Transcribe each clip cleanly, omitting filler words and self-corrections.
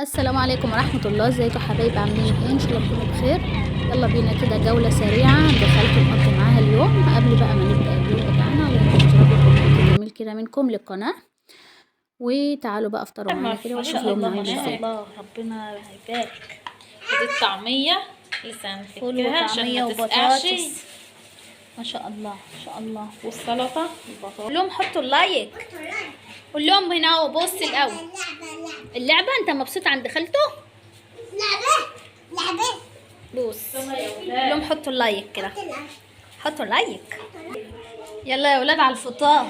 السلام عليكم ورحمة الله. ازيكم حبايبي؟ عاملين ايه؟ ان شاء الله تكونوا بخير. يلا بينا كده جولة سريعة عند خالتي نقضي معاها اليوم قبل بقى ما نبدأ اليوم بتاعنا. واشتراكوا كومنت جميل كده منكم للقناة، وتعالوا بقى افطروا معانا كده ما وشوفوا شاء يومنا الله عامل ما شاء ازاي. الله، ربنا يبارك. ودي الطعمية لسه فول هنفكها عشان وطعمية ما تسقعش، وبطاطس. ما شاء الله ما شاء الله. والسلطة قول لهم حطوا اللايك. قول لهم هنا اهو. بص الاول اللعبة. انت مبسوط عند خالته؟ لعبة بص. قول لهم حطوا اللايك كده. حطوا لايك. يلا يا ولاد على الفطار.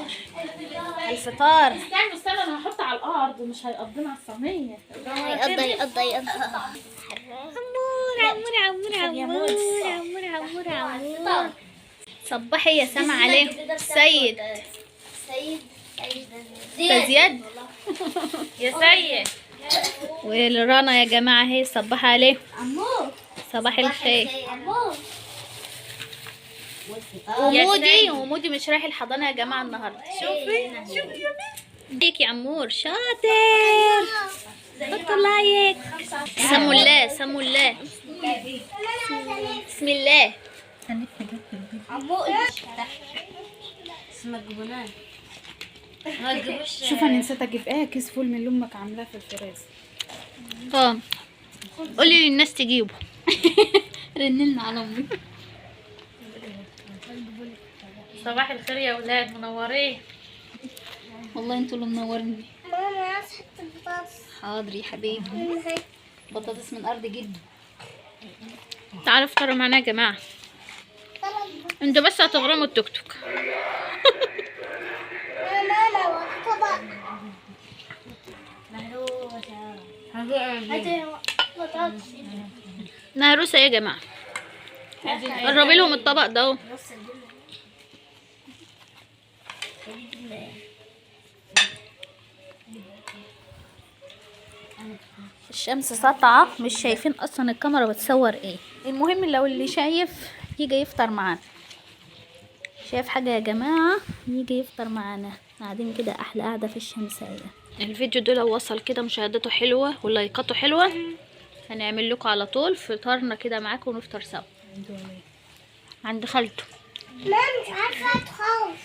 على الفطار. استنى انا هحط على الارض ومش هيقضينا على الصينية. يقضي عمور. صبحي يا سما عليه سيد. ده زياد يا سيد ورنا يا جماعة اهي. صبحي عليه. صباح الخير. ومودي مش رايح الحضانة يا جماعة النهاردة. شوفي يا بنت. ليك يا عمور شاطر. حطوا لايك. سموا الله سموا الله. بسم الله. شوف انا نسيت اجيب كيس فول من اللي امك عاملاه في الفراز. قولي للناس تجيبه. رنلنا على امي. صباح الخير يا ولاد، منورين. والله انتوا اللي منوريني. ماما عايز حتة بطاطس. حاضر يا حبيبي. بطاطس من ارض جدي. تعالوا افطروا معانا يا جماعه. انتوا بس هتغرموا التوك توك. ماما طبق. هاتي بطاطس. نهروسه يا جماعه. قربي لهم الطبق ده اهو. الشمس ساطعه مش شايفين اصلا الكاميرا بتصور ايه. المهم لو اللي شايف يجي يفطر معانا. شايف حاجه يا جماعه يجي يفطر معانا. قاعدين كده احلى قاعده في الشمسيه. الفيديو ده لو وصل كده مشاهدته حلوه ولايكاته حلوه هنعمل لكم على طول فطارنا كده معاكم ونفطر سوا عند خالته. ماما مش عارفة تخوف.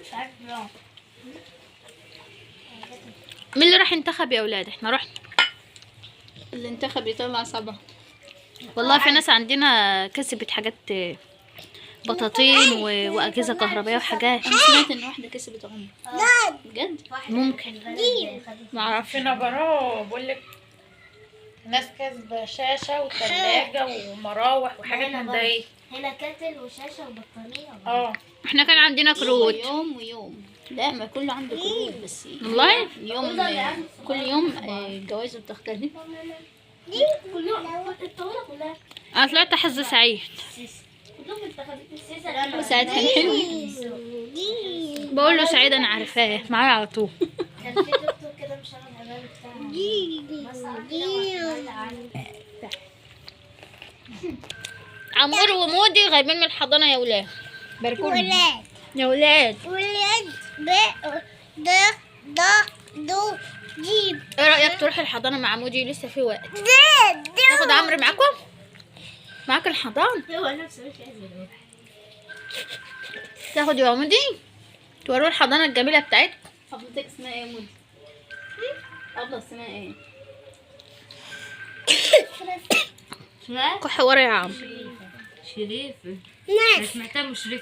مش عارفة. مين اللي راح ينتخب يا اولاد؟ احنا رحنا. اللي انتخب يطلع صبا. والله في ناس عندنا كسبت حاجات بطاطين واجهزه كهربائيه وحاجات. انا سمعت ان واحده كسبت عمر. بجد؟ ممكن. ما اعرفش. في نبراه بقول لك ناس كسبة شاشة وثلاجة ومراوح وحاجات من ده. ايه هنا كاتل وشاشة وبطانية. احنا كان عندنا كروت. يوم ويوم. لا ما كله عنده كروت بس. والله كل يوم الجوائز بتختلف. دي كلهم الطاولة كلها. انا طلعت حظ سعيد. كلهم انتخبت السيسة. وساعات كان حلو. بقول له سعيد انا عارفاه معايا على طول. كان في دكتور كده مش عارف العنوان بتاعها. عمور ومودي غايبين من الحضانه يا ولاد. باركولنا ولاد يا ولاد. دو جيب ايه رايك تروح الحضانه مع مودي؟ لسه في وقت. دو تاخد عمرو معاكم؟ معاك الحضانه؟ هو نفسه مش عايز يروح. تاخد يا مودي توروا الحضانه الجميله بتاعتكم. حضرتك اسمها ايه يا مودي؟ ابله اسمها ايه؟ كح ورا يا عم. شريفه. ناس سمعتها مشرفه.